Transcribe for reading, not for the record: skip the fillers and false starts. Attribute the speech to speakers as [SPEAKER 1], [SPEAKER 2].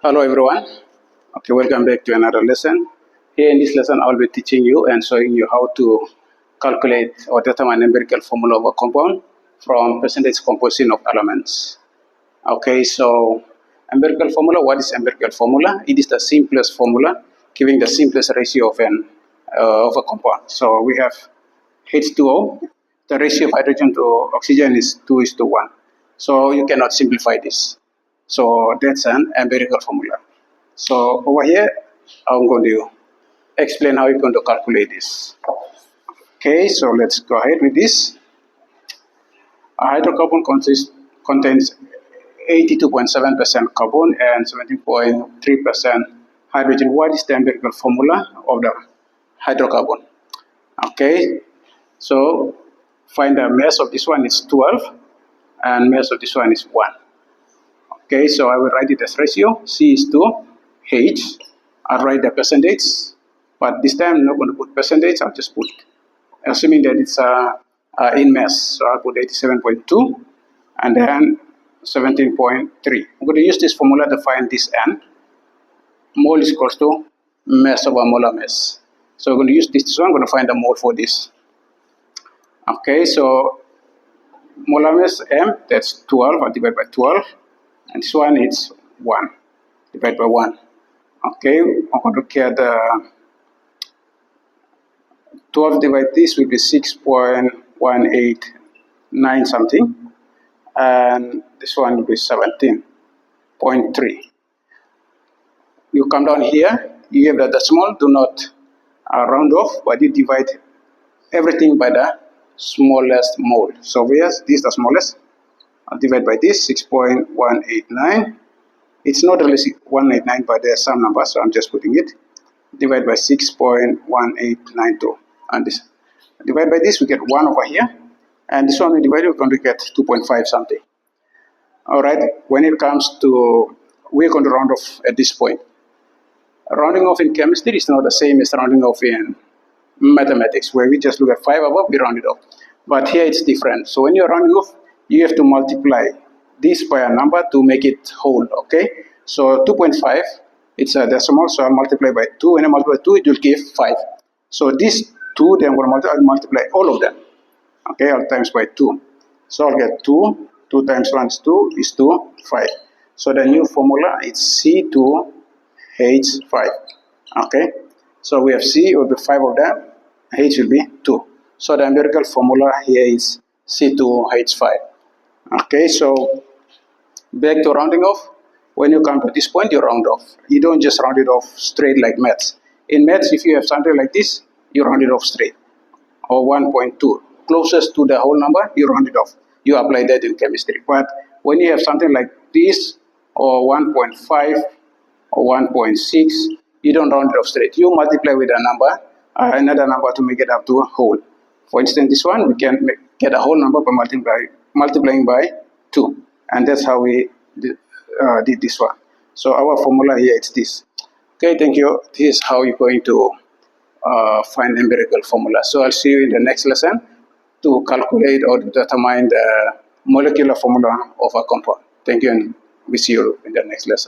[SPEAKER 1] Hello everyone. Okay, welcome back to another lesson. Here in this lesson, I'll be teaching you and showing you how to calculate or determine empirical formula of a compound from percentage composition of elements. Okay, so empirical formula, what is empirical formula? It is the simplest formula giving the simplest ratio of a compound. So we have H2O, the ratio of hydrogen to oxygen is 2:1. So you cannot simplify this. So that's an empirical formula. So over here, I'm going to explain how you're going to calculate this. Okay, so let's go ahead with this. A hydrocarbon contains 82.7% carbon and 17.3% hydrogen. What is the empirical formula of the hydrocarbon? Okay, so find the mass of this one is 12 and mass of this one is 1. Okay, so I will write it as ratio. C is to H. I'll write the percentage, but this time I'm not going to put percentage. I'll just put, assuming that it's in mass. So I'll put 87.2 and then 17.3. I'm going to use this formula to find this N. Mole is equal to mass over molar mass. So I'm going to use this one. I'm going to find the mole for this. Okay, so molar mass M, that's 12. I'll divide by 12. And this one is 1, divided by 1. Okay, I'm going to get 12 divided this will be 6.189 something. And this one will be 17.3. You come down here, you have the decimal, do not round off, but you divide everything by the smallest mole. So this is the smallest. I'll divide by this, 6.189. It's not really 189, but there's some number, so I'm just putting it. Divide by 6.1892. And this. Divide by this, we get 1 over here. And this one we divide, we're going to get 2.5 something. All right, when it comes to, we're going to round off at this point. Rounding off in chemistry is not the same as rounding off in mathematics, where we just look at 5 above, we round it off. But here it's different. So when you're rounding off, you have to multiply this by a number to make it whole, okay? So 2.5, it's a decimal, so I'll multiply by 2. When I multiply 2, it will give 5. So this 2, then I'm going to multiply all of them. Okay, I'll times by 2. So I'll get 2. 2 times 1 is 2, is 2, 5. So the new formula is C2H5. Okay, so we have C will be 5 of them, H will be 2. So the empirical formula here is C2H5. Okay, so back to rounding off. When you come to this point, you round off. You don't just round it off straight like maths. In maths, if you have something like this, you round it off straight. Or 1.2. Closest to the whole number, you round it off. You apply that in chemistry. But when you have something like this, or 1.5, or 1.6, you don't round it off straight. You multiply with a number, another number to make it up to a whole. For instance, this one, we can get a whole number by multiplying by 2. And that's how we did this one. So our formula here is this. Okay, thank you. This is how you're going to find empirical formula. So I'll see you in the next lesson to calculate or to determine the molecular formula of a compound. Thank you, and we see you in the next lesson.